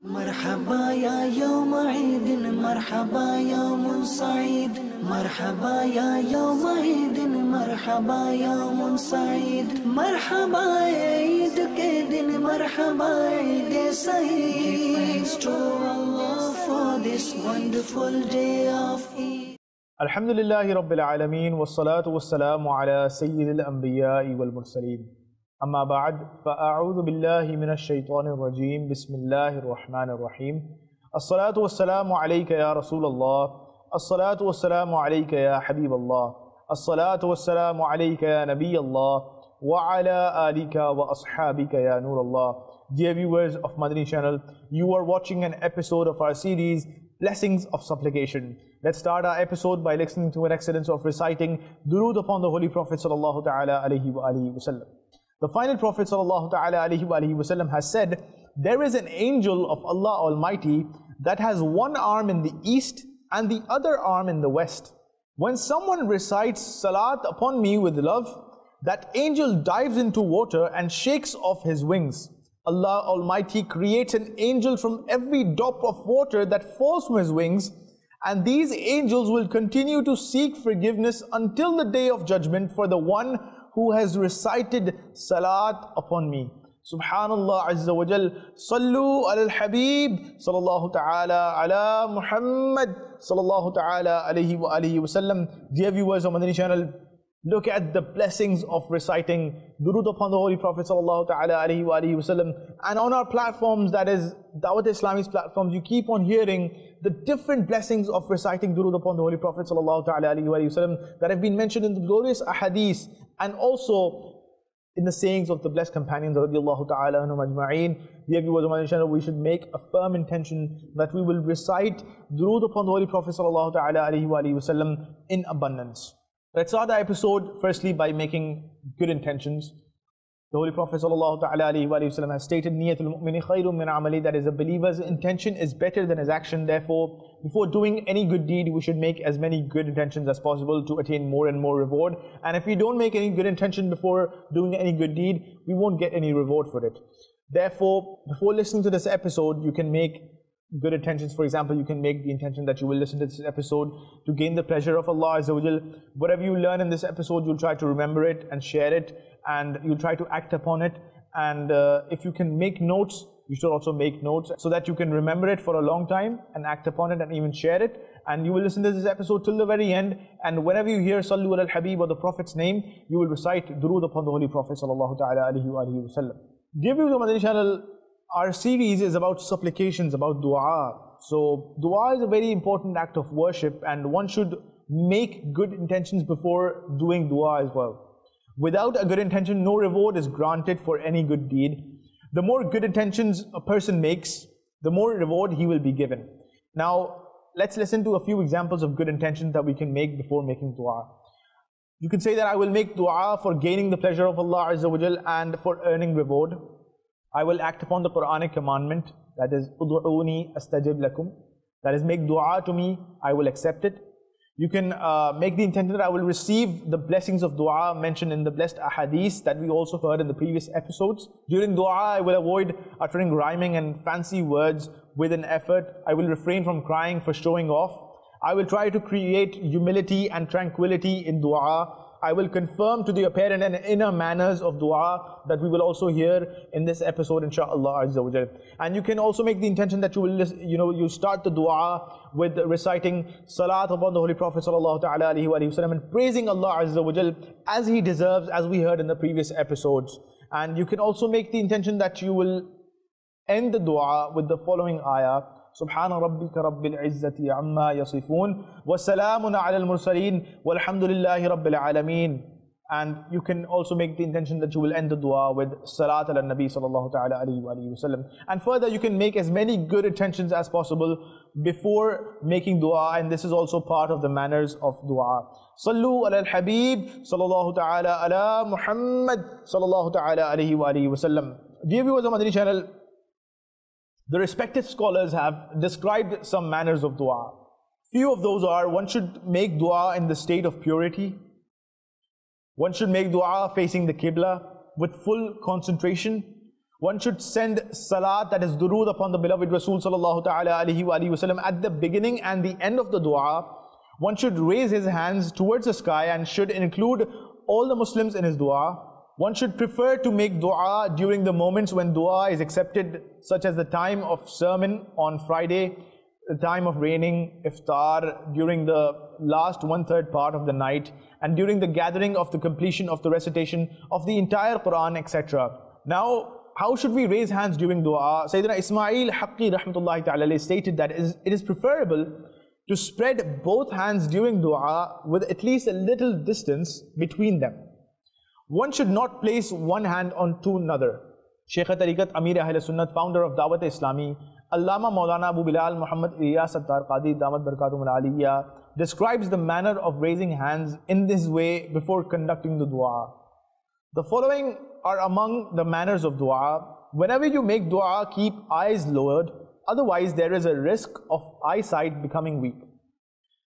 مرحبا يا يوم عيد مرحبا يوم سعيد مرحبا يا يوم عيد مرحبا يوم سعيد مرحبا عيد के दिन مرحبا عيد سعيد. Thanks to Allah for this wonderful day of Eid. Alhamdulillahi Rabbil Alameen wassalatu wassalamu ala Sayyidil Anbiya'i wal Mursaleen. Amma ba'd, fa'a'udhu billahi minash shaitanir rajeem. Bismillahir Rahmanir Rahim. As-salatu wassalamu alayka ya Rasulallah. As-salatu wassalamu alayka ya Habiballah. As-salatu wassalamu alayka ya Nabiyallah. Wa ala alika wa ashabika ya Nurallah. Dear viewers of Madani Channel, you are watching an episode of our series Blessings of Supplication. Let's start our episode by listening to an excellence of reciting durood upon the Holy Prophet sallallahu ta'ala alayhi wa alihi wasallam. The final Prophet sallallahu ta'ala alayhi wa alihi wasallam has said, there is an angel of Allah Almighty that has one arm in the east and the other arm in the west. When someone recites salat upon me with love, that angel dives into water and shakes off his wings. Allah Almighty creates an angel from every drop of water that falls from his wings, and these angels will continue to seek forgiveness until the day of judgment for the one who has recited salat upon me. Subhanallah Azza wa Jal. Sallu ala al-Habib sallallahu ta'ala ala Muhammad sallallahu ta'ala alayhi wa alihi wa sallam. Dear viewers of Madani Channel, look at the blessings of reciting durood upon the Holy Prophet sallallahu ta'ala alayhi wa alihi wa sallam. And on our platforms, that is Dawat Islami's platforms, you keep on hearing the different blessings of reciting durood upon the Holy Prophet sallallahu ta'ala alayhi wa sallam that have been mentioned in the glorious ahadith and also in the sayings of the blessed companions radiallahu ta'ala anhum ajma'een. Dear viewers of Madani Channel, we should make a firm intention that we will recite durood upon the Holy Prophet sallallahu ta'ala alayhi wa sallam in abundance. Let's start the episode firstly by making good intentions. The Holy Prophet sallallahu ta'ala alayhi wa sallam has stated, Niyatul mu'mini khayrun min amali, that is, a believer's intention is better than his action. Therefore, before doing any good deed, we should make as many good intentions as possible to attain more and more reward. And if we don't make any good intention before doing any good deed, we won't get any reward for it. Therefore, before listening to this episode, you can make good intentions. For example, you can make the intention that you will listen to this episode to gain the pleasure of Allah Azza wa Jal. Whatever you learn in this episode, you'll try to remember it and share it, and you'll try to act upon it. And if you can make notes, you should also make notes so that you can remember it for a long time and act upon it and even share it. And you will listen to this episode till the very end, and whenever you hear Sallu ala al-Habib or the Prophet's name, you will recite durood upon the Holy Prophet sallallahu ta'ala alayhi wa sallam. Dear viewers of Madani Channel, our series is about supplications, about dua. So dua is a very important act of worship, and one should make good intentions before doing dua as well. Without a good intention, no reward is granted for any good deed. The more good intentions a person makes, the more reward he will be given. Now, let's listen to a few examples of good intentions that we can make before making dua. You can say that I will make dua for gaining the pleasure of Allah Azza wa Jal and for earning reward. I will act upon the Quranic commandment, that is, Ud'uni astajib lakum, that is, make dua to me, I will accept it. You can make the intention that I will receive the blessings of dua mentioned in the blessed ahadith that we also heard in the previous episodes. During dua, I will avoid uttering rhyming and fancy words with an effort. I will refrain from crying for showing off. I will try to create humility and tranquility in dua. I will confirm to the apparent and inner manners of dua that we will also hear in this episode, inshaAllah Azza wa Jal. And you can also make the intention that you will, you start the dua with reciting salat upon the Holy Prophet sallallahu ta'ala alayhi wa sallam and praising Allah Azza wa Jal as he deserves, as we heard in the previous episodes. And you can also make the intention that you will end the dua with the following ayah. سبحان ربك رب العزة عما يصفون وسلام على المرسلين والحمد لله رب العالمين. And you can also make the intention that you will end the dua with salat ala nabi sallallahu ta'ala alayhi wa sallam. And further, you can make as many good intentions as possible before making dua, and this is also part of the manners of dua. Sallu ala al-Habib sallallahu ta'ala ala Muhammad sallallahu ta'ala alayhi wa sallam. Dear viewers of Madani Channel, the respected scholars have described some manners of dua. Few of those are, one should make dua in the state of purity. One should make dua facing the Qibla with full concentration. One should send salat, that is durood, upon the beloved Rasul sallallahu ta'ala alayhi wa alihi wasallam at the beginning and the end of the dua. One should raise his hands towards the sky and should include all the Muslims in his dua. One should prefer to make dua during the moments when dua is accepted, such as the time of sermon on Friday, the time of raining, iftar, during the last 1/3 part of the night, and during the gathering of the completion of the recitation of the entire Quran, etc. Now, how should we raise hands during dua? Sayyidina Ismail Haqqi rahmatullahi ta'ala stated that it is preferable to spread both hands during dua with at least a little distance between them. One should not place one hand onto another. Shaykh Tariqat Amir Ahl Sunnat, founder of Dawat Islami, Allama Maulana Abu Bilal Muhammad Ilyas Attar Qadi Damat Barakatum Al-Aliyya, describes the manner of raising hands in this way before conducting the dua. The following are among the manners of dua. Whenever you make dua, keep eyes lowered, otherwise there is a risk of eyesight becoming weak.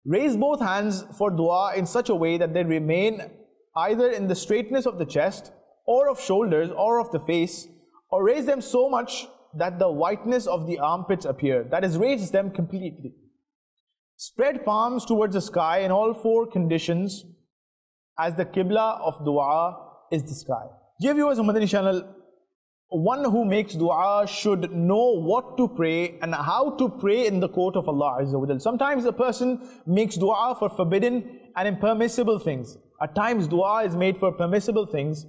Raise both hands for dua in such a way that they remain either in the straightness of the chest, or of shoulders, or of the face, or raise them so much that the whiteness of the armpits appear, that is, raise them completely. Spread palms towards the sky in all four conditions, as the qibla of dua is the sky. Dear viewers of Madani Channel, one who makes dua should know what to pray and how to pray in the court of Allah Azza wa Jal. Sometimes a person makes dua for forbidden and impermissible things. At times dua is made for permissible things,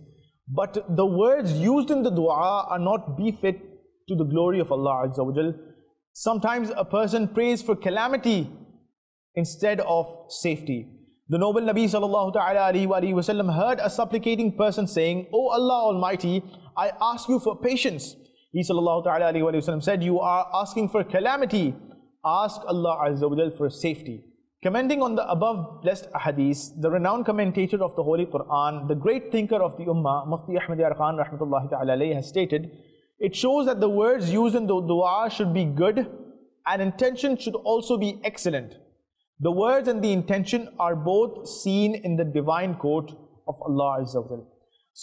but the words used in the dua are not befit to the glory of Allah Azza wa Jal. Sometimes a person prays for calamity instead of safety. The noble Nabi sallallahu ta'ala alayhi wa sallam heard a supplicating person saying, "O Allah Almighty, I ask you for patience." He sallallahu ta'ala alayhi wa sallam said, "You are asking for calamity. Ask Allah Azza wa Jal for safety." Commenting on the above blessed hadith, the renowned commentator of the Holy Quran, the great thinker of the Ummah, Mufti Ahmad Yar Khan rahmatullahi ta'ala alayhi, has stated, it shows that the words used in the dua should be good and intention should also be excellent. The words and the intention are both seen in the divine court of Allah Azza wa Jal.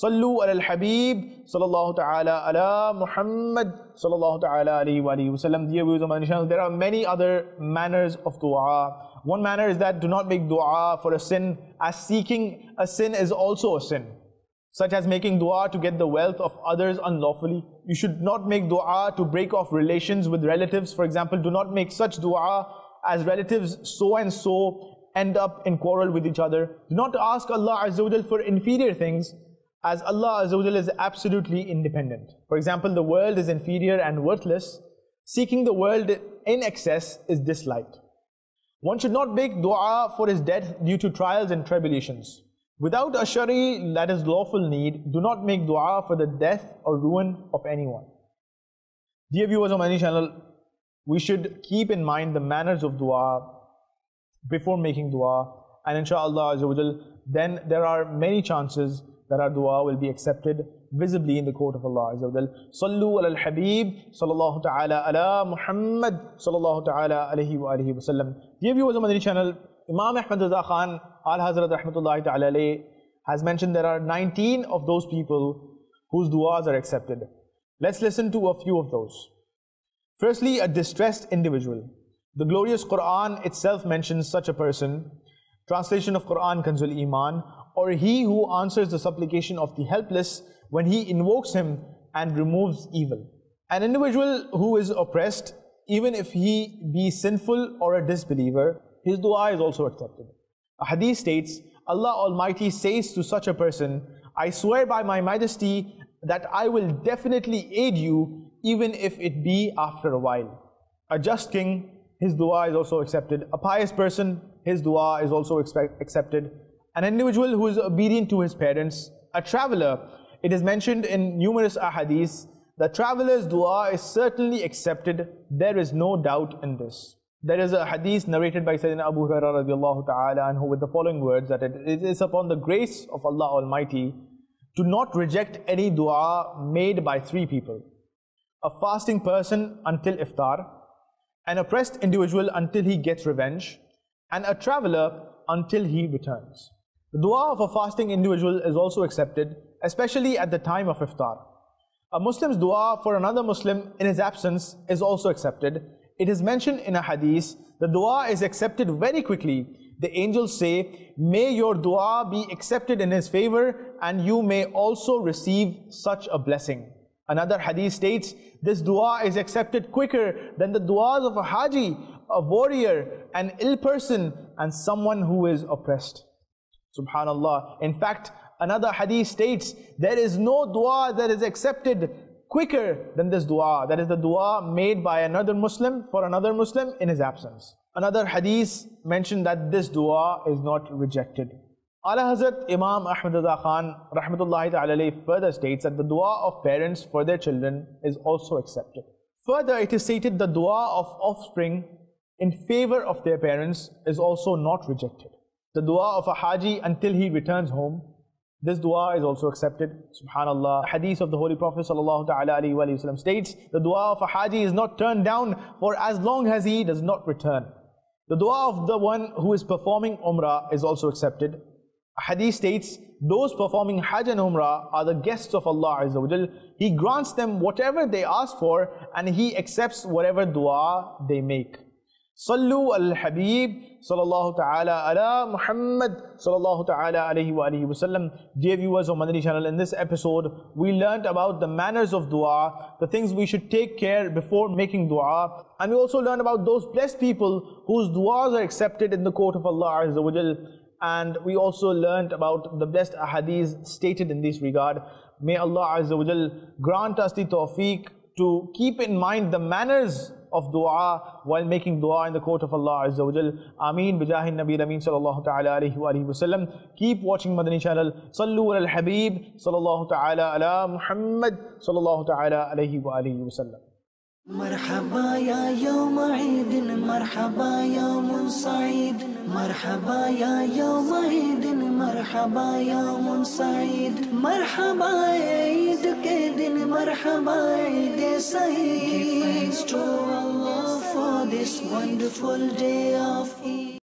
Sallu ala al-Habib sallallahu ta'ala ala Muhammad sallallahu ta'ala alayhi wa sallam. Dear viewers of Madani Channel, there are many other manners of dua. One manner is that do not make dua for a sin, as seeking a sin is also a sin, such as making dua to get the wealth of others unlawfully. You should not make dua to break off relations with relatives. For example, do not make such dua as relatives so and so end up in quarrel with each other. Do not ask Allah Azza wa Jal for inferior things, as Allah Azza wa Jal is absolutely independent. For example, the world is inferior and worthless. Seeking the world in excess is disliked. One should not make dua for his death due to trials and tribulations. Without a shari, that is lawful need, do not make dua for the death or ruin of anyone. Dear viewers of Madani Channel, we should keep in mind the manners of dua before making dua, and inshaAllah Azza wa Jal, then there are many chances that our dua will be accepted visibly in the court of Allah Azza wa Jal. Sallu ala al-Habib sallallahu ta'ala ala Muhammad sallallahu ta'ala alayhi wa alihi wa sallam. Dear viewers of Madani Channel, Imam Ahmad Raza Khan Al-Hazrat rahmatullahi ta'ala alayhi has mentioned there are 19 of those people whose duas are accepted. Let's listen to a few of those. Firstly, a distressed individual. The glorious Quran itself mentions such a person. Translation of Quran Kanzul Iman. Or he who answers the supplication of the helpless when he invokes him and removes evil. An individual who is oppressed, even if he be sinful or a disbeliever, his dua is also accepted. A hadith states, Allah Almighty says to such a person, "I swear by my majesty that I will definitely aid you, even if it be after a while." A just king, his dua is also accepted. A pious person, his dua is also accepted. An individual who is obedient to his parents. A traveler, it is mentioned in numerous ahadiths, the traveler's dua is certainly accepted. There is no doubt in this. There is a hadith narrated by Sayyidina Abu Hurairah radiallahu ta'ala anhu with the following words, that it is upon the grace of Allah Almighty to not reject any dua made by three people: a fasting person until iftar, an oppressed individual until he gets revenge, and a traveler until he returns. The dua of a fasting individual is also accepted, especially at the time of iftar. A Muslim's dua for another Muslim in his absence is also accepted. It is mentioned in a hadith, the dua is accepted very quickly. The angels say, may your dua be accepted in his favor and you may also receive such a blessing. Another hadith states, this dua is accepted quicker than the duas of a haji, a warrior, an ill person, and someone who is oppressed. Subhanallah. In fact, another hadith states, there is no dua that is accepted quicker than this dua. That is the dua made by another Muslim for another Muslim in his absence. Another hadith mentioned that this dua is not rejected. Ala Hazrat Imam Ahmad Raza Khan rahmatullahi ta'ala further states that the dua of parents for their children is also accepted. Further, it is stated the dua of offspring in favor of their parents is also not rejected. The dua of a haji until he returns home, this dua is also accepted. Subhanallah. Hadith of the Holy Prophet sallallahu ta'ala alayhi wa sallam states, the dua of a haji is not turned down for as long as he does not return. The dua of the one who is performing Umrah is also accepted. A hadith states, those performing Hajj and Umrah are the guests of Allah Azza wa Jal. He grants them whatever they ask for and He accepts whatever dua they make. Sallu al-Habib sallallahu ta'ala ala Muhammad sallallahu ta'ala alayhi wa alihi wa sallam. Dear viewers of Madani Channel, in this episode we learnt about the manners of dua, the things we should take care before making dua, and we also learned about those blessed people whose duas are accepted in the court of Allah Azza wa Jal. And we also learnt about the blessed ahadith stated in this regard. May Allah Azza wa Jal grant us the tawfiq to keep in mind the manners of dua while making dua in the court of Allah Azza wa Jal. Ameen bijahi Nabi Ameen sallallahu ta'ala alayhi wa alihi wa sallam. Keep watching Madani Channel. Sallu al Habib sallallahu ta'ala ala Muhammad sallallahu ta'ala alayhi wa alihi wa sallam. مرحبا يا يوم عيد مرحبا يوم سعيد مرحبا يا يوم عيد مرحبا يوم سعيد مرحبا عيد के दिन مرحبا عيد سعيد. Give thanks to Allah for this wonderful day of Eid.